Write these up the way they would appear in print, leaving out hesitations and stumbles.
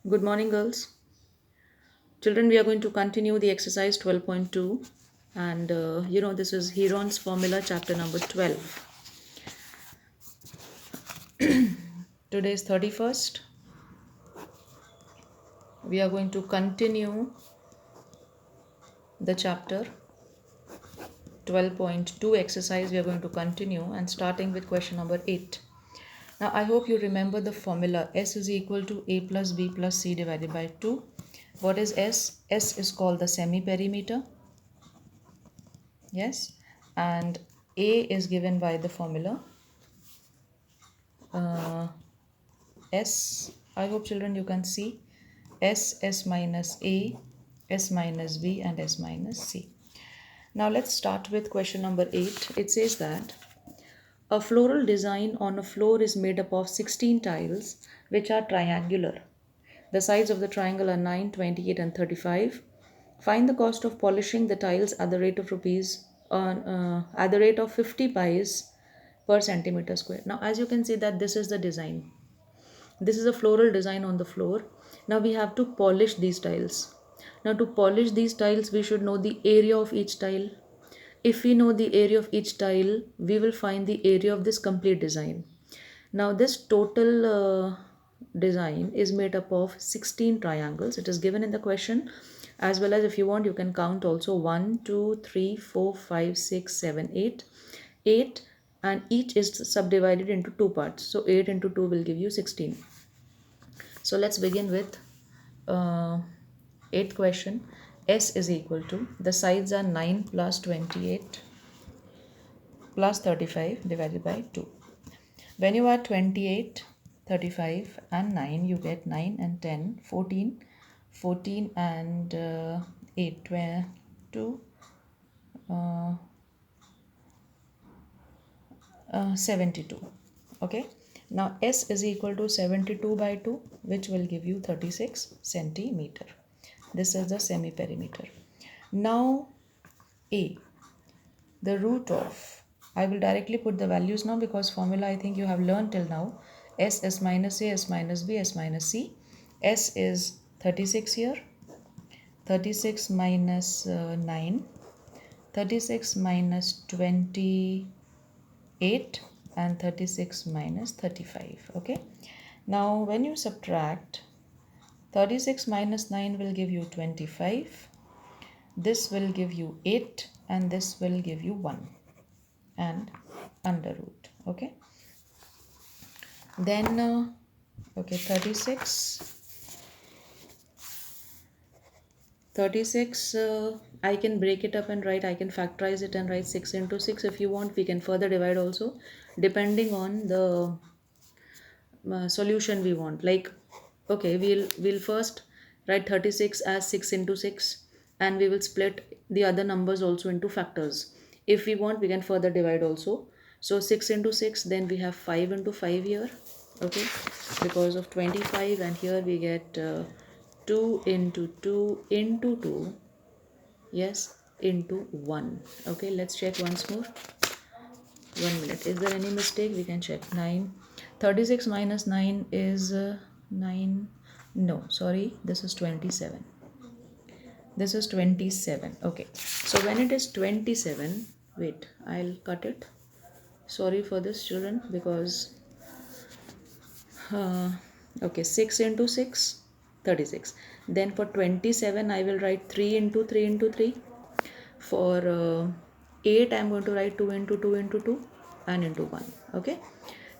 Good morning, girls. Children, we are going to continue the exercise 12.2. And this is Heron's formula, chapter number 12. Today is 31st. We are going to continue the chapter 12.2 exercise. We are going to continue and starting with question number 8. Now, I hope you remember the formula. S is equal to A plus B plus C divided by 2. What is S? S is called the semi-perimeter. Yes. And A is given by the formula S. I hope children you can see S, S minus A, S minus B and S minus C. Now let's start with question number 8. It says that a floral design on a floor is made up of 16 tiles which are triangular. The sides of the triangle are 9, 28 and 35. Find the cost of polishing the tiles at the rate of at the rate of 50 pies per centimeter square. Now as you can see that this is the design. This is a floral design on the floor. Now we have to polish these tiles. Now to polish these tiles, we should know the area of each tile. If we know the area of each tile, we will find the area of this complete design. Now this total design is made up of 16 triangles. It is given in the question, as well as if you want you can count also 1, 2, 3, 4, 5, 6, 7, 8. 8 and each is subdivided into two parts. So 8 into 2 will give you 16. So let's begin with uh, 8th question. S is equal to, the sides are 9 plus 28 plus 35 divided by 2. When you add 28, 35 and 9, you get 9 and 10, 14, 14 and 8, 2, 72. Okay. Now S is equal to 72 by 2, which will give you 36 centimeter. This is the semi-perimeter. Now A, the root of, I will directly put the values now because formula I think you have learned till now. S, S minus A, S minus B, S minus C. S is 36 here. 36 minus 9. 36 minus 28 and 36 minus 35. Okay. Now when you subtract, 36 minus 9 will give you 25. This will give you 8 and this will give you 1 and under root. Okay. Then, okay, 36. 36, I can break it up and write, I can factorize it and write 6 into 6. If you want, we can further divide also, depending on the solution we want. Like, okay, we'll first write 36 as 6 into 6 and we will split the other numbers also into factors. If we want, we can further divide also. So 6 into 6, then we have 5 into 5 here. Okay, because of 25, and here we get 2 into 2 into 2. Yes, into 1. Okay, let's check once more. 1 minute. Is there any mistake? We can check. 9. 36 minus 9 is 9. No, sorry. This is 27. This is 27. Okay. So when it is 27, wait, I'll cut it. Sorry for this, children, because okay, 6 into 6, 36. Then for 27, I will write 3 into 3 into 3. For 8, I am going to write 2 into 2 into 2 and into 1. Okay.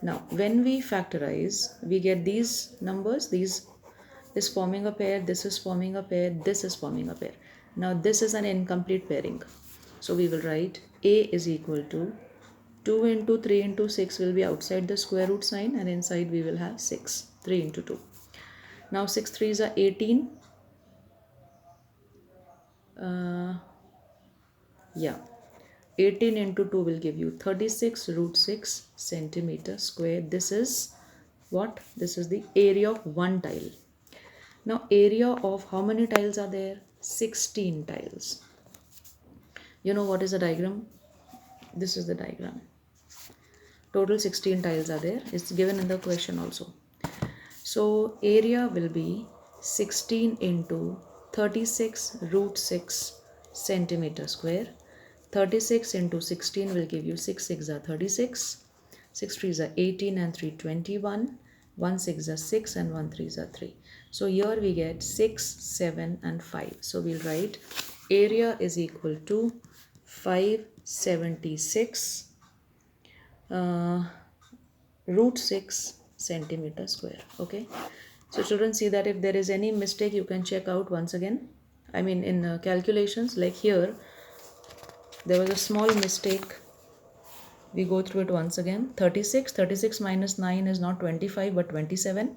Now, when we factorize, we get these numbers. These is forming a pair, this is forming a pair, this is forming a pair. Now, this is an incomplete pairing. So, we will write A is equal to 2 into 3 into 6 will be outside the square root sign and inside we will have 6. 3 into 2. Now, 6 3s are 18. Yeah. 18 into 2 will give you 36 root 6 centimeter square. This is what? This is the area of one tile. Now area of how many tiles are there? 16 tiles. You know what is the diagram? This is the diagram. Total 16 tiles are there. It's given in the question also. So area will be 16 into 36 root 6 centimeter square. 36 into 16 will give you 6 6 are 36, 6 3 are 18 and 3 21, 1 6 are 6 and 1 3 are 3. So here we get 6, 7 and 5. So we'll write area is equal to 576 root 6 centimeter square. Okay, so children, see that if there is any mistake you can check out once again. I mean in calculations, like here there was a small mistake. We go through it once again. 36 minus 9 is not 25 but 27.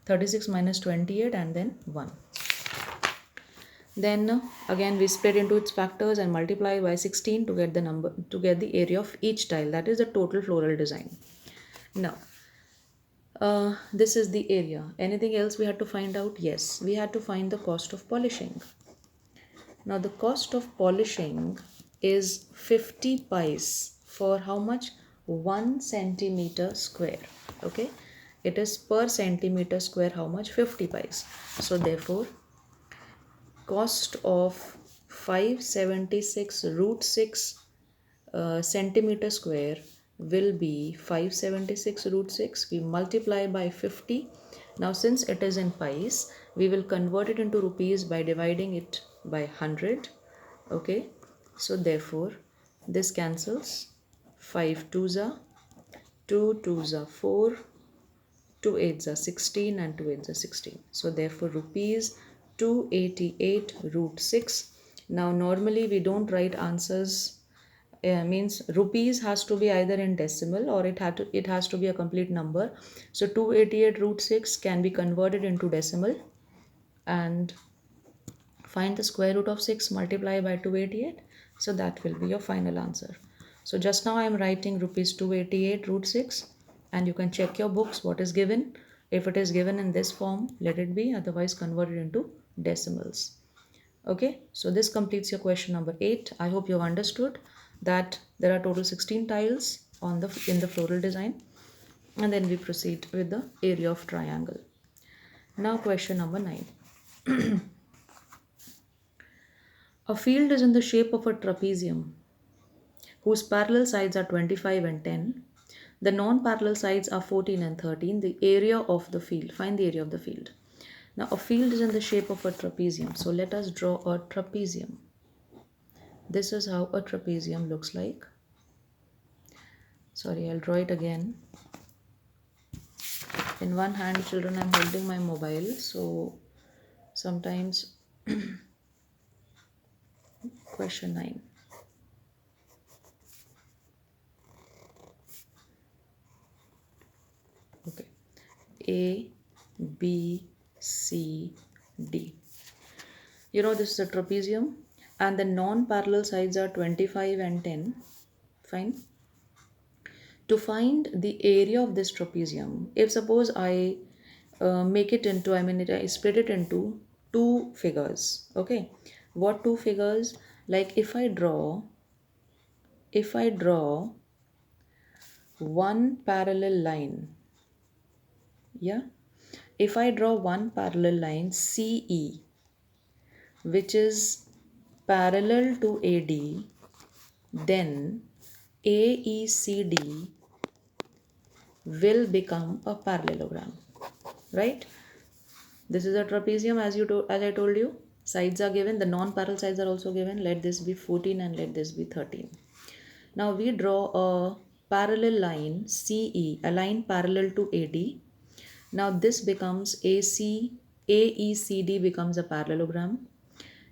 36 minus 28 and then 1. Then again we split into its factors and multiply by 16 to get the number, to get the area of each tile, that is the total floral design. Now this is the area. Anything else we had to find out? Yes, we had to find the cost of polishing. Now the cost of polishing is 50 pies for how much? 1 centimeter square. Okay, it is per centimeter square how much? 50 pies. So therefore cost of 576 root 6 centimeter square will be 576 root 6. We multiply by 50. Now since it is in pies, we will convert it into rupees by dividing it by 100. Okay, so therefore this cancels. 5 2s are 2, 2s are 4, 2 8s are 16 and 2 8s are 16. So therefore rupees 288 root 6. Now normally we don't write answers, means rupees has to be either in decimal or it has to be a complete number. So 288 root 6 can be converted into decimal and find the square root of 6, multiply by 288. So that will be your final answer. So just now I am writing rupees 288 root 6 and you can check your books what is given. If it is given in this form, let it be, otherwise convert it into decimals. Okay, so this completes your question number 8. I hope you have understood that there are total 16 tiles in the floral design, and then we proceed with the area of triangle. Now question number 9. A field is in the shape of a trapezium whose parallel sides are 25 and 10. The non-parallel sides are 14 and 13. The area of the field. Find the area of the field. Now a field is in the shape of a trapezium. So let us draw a trapezium. This is how a trapezium looks like. Sorry, I'll draw it again. In one hand, children, I'm holding my mobile, so sometimes question 9. Okay, A, B, C, D. You know this is a trapezium and the non-parallel sides are 25 and 10. Fine. To find the area of this trapezium, if suppose I make it into, I split it into two figures. Okay, what two figures? Like if I draw one parallel line, yeah, if I draw one parallel line CE, which is parallel to AD, then AECD will become a parallelogram, right? This is a trapezium as I told you. Sides are given, the non-parallel sides are also given. Let this be 14 and let this be 13. Now we draw a parallel line CE, a line parallel to AD. Now this becomes AECD becomes a parallelogram.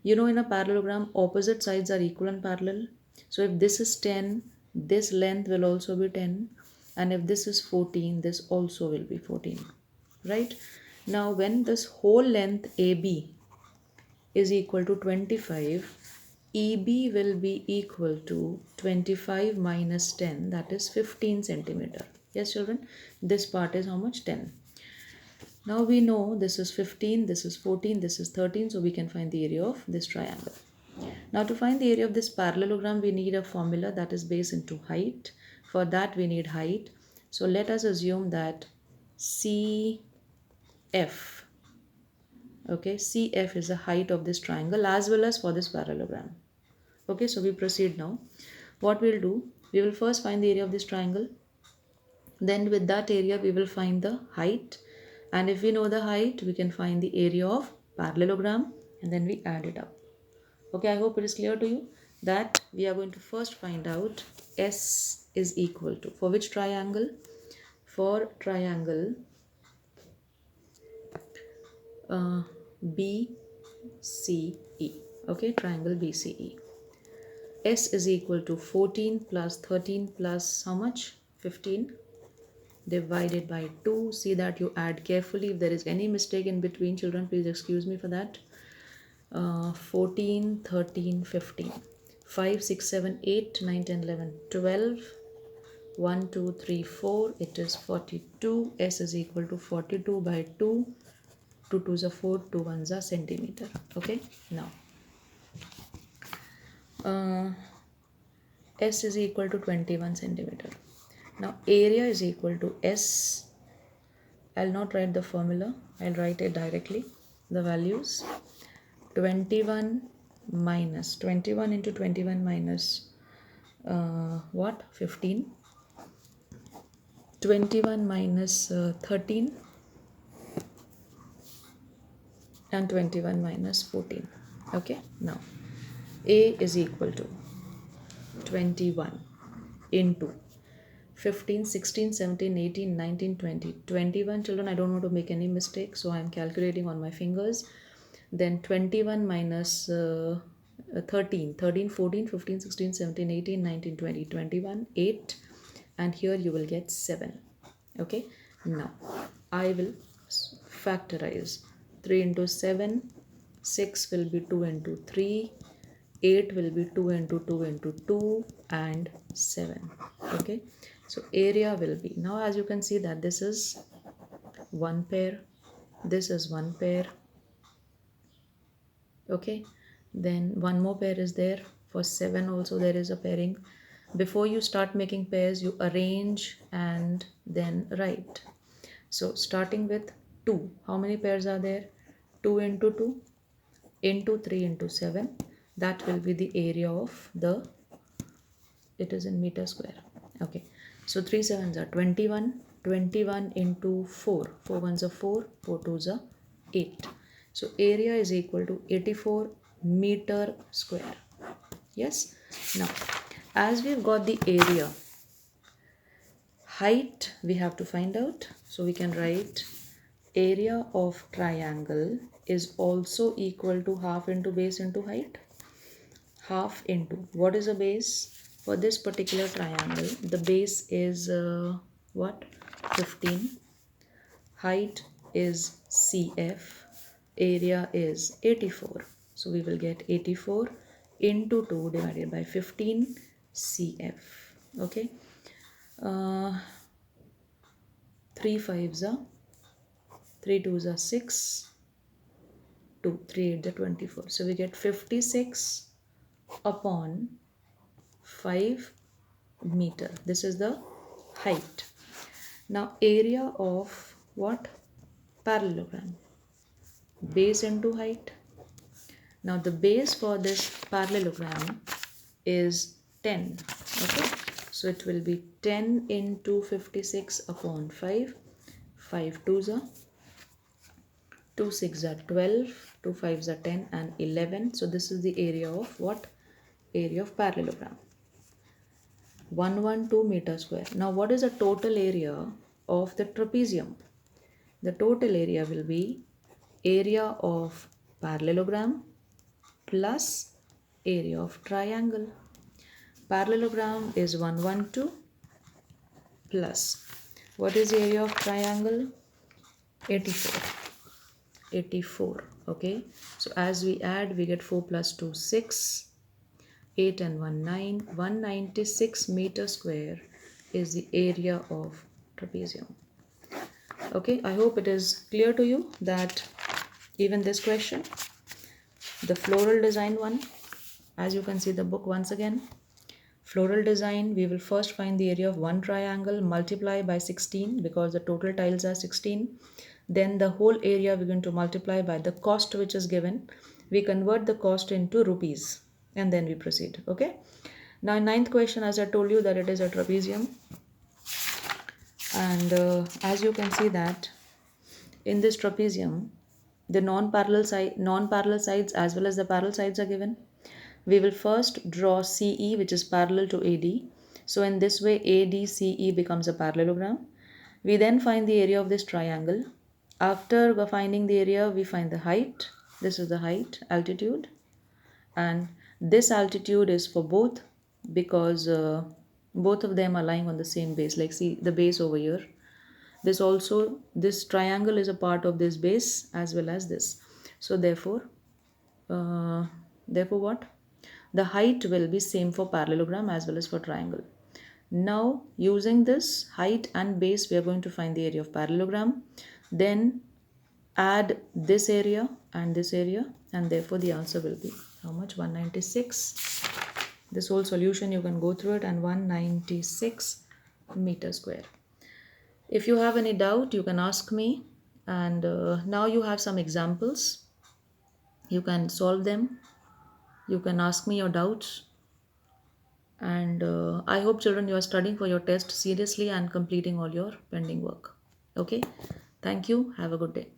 You know, in a parallelogram, opposite sides are equal and parallel. So if this is 10, this length will also be 10. And if this is 14, this also will be 14. Right? Now when this whole length AB is equal to 25, EB will be equal to 25 minus 10, that is 15 centimeter. Yes, children? This part is how much? 10. Now we know this is 15, this is 14, this is 13, so we can find the area of this triangle. Now to find the area of this parallelogram, we need a formula that is based into height. For that we need height. So let us assume that CF Okay, CF is the height of this triangle as well as for this parallelogram. Okay, so we proceed now. What we'll do, we will first find the area of this triangle. Then with that area we will find the height, and if we know the height we can find the area of parallelogram, and then we add it up. Okay, I hope it is clear to you that we are going to first find out S is equal to, for which triangle? For triangle BCE. Okay, triangle BCE. S is equal to 14 plus 13 plus how much? 15 divided by 2. See that you add carefully. If there is any mistake in between, children, please excuse me for that. 14, 13, 15. 5, 6, 7, 8, 9, 10, 11, 12. 1, 2, 3, 4. It is 42. S is equal to 42 by 2. 2 2s are 4, 2 1s are centimeter. Okay, now S is equal to 21 centimeter. Now area is equal to S. I'll not write the formula, I'll write it directly. The values 21 minus 21 into 21 minus what? 15. 21 minus 13 and 21 minus 14. Okay, now A is equal to 21 into 15, 16, 17, 18, 19, 20. 21, children, I don't want to make any mistake, so I am calculating on my fingers. Then 21 minus 13, 13, 14, 15, 16, 17, 18, 19, 20, 21, 8, and here you will get 7. Okay, now I will factorize. 3 into 7, 6 will be 2 into 3, 8 will be 2 into 2 into 2, and 7. Okay, so area will be, now as you can see that this is one pair, this is one pair. Okay, then one more pair is there. For 7 also there is a pairing. Before you start making pairs, you arrange and then write. So starting with 2, how many pairs are there? 2 into 2 into 3 into 7. That will be the area of the, it is in meter square. Okay, so 3 7s are 21. 21 into 4, 4 1s are 4, 4 2s are 8. So area is equal to 84 meter square. Yes, now as we've got the area, height we have to find out. So we can write area of triangle is also equal to half into base into height. Half into, what is a base? For this particular triangle, the base is what? 15. Height is CF. Area is 84. So we will get 84 into 2 divided by 15 CF. Okay. 3 5s are 3 2s are 6. 2 3 8 are 24. So we get 56 upon 5 meter. This is the height. Now area of what? Parallelogram. Base into height. Now the base for this parallelogram is 10. Okay, so it will be 10 into 56 upon 5. 5 2s are 2 6 are 12, 2 5s are 10, and 11. So this is the area of what? Area of parallelogram. 112 meter square. Now what is the total area of the trapezium? The total area will be area of parallelogram plus area of triangle. Parallelogram is 112 plus, what is the area of triangle? 84. 84. Okay, so as we add, we get 4 plus 2 6, 8 and 1 9. 196 meter square is the area of trapezium. Okay, I hope it is clear to you that even this question, the floral design one, as you can see the book once again, floral design, we will first find the area of one triangle, multiply by 16 because the total tiles are 16. Then the whole area we're going to multiply by the cost which is given. We convert the cost into rupees and then we proceed. Okay. Now in ninth question, as I told you that it is a trapezium, and as you can see that in this trapezium, the non-parallel sides as well as the parallel sides are given. We will first draw CE, which is parallel to AD. So in this way, ADCE becomes a parallelogram. We then find the area of this triangle. After finding the area, we find the height. This is the height, altitude, and this altitude is for both, because both of them are lying on the same base. Like, see the base over here. This triangle is a part of this base as well as this. So uh, therefore what? The height will be same for parallelogram as well as for triangle. Now using this height and base, we are going to find the area of parallelogram. Then add this area and this area, and therefore the answer will be how much? 196. This whole solution you can go through it, and 196 meter square. If you have any doubt, you can ask me. And now you have some examples. You can solve them. You can ask me your doubts. And I hope, children, you are studying for your test seriously and completing all your pending work. Okay. Thank you. Have a good day.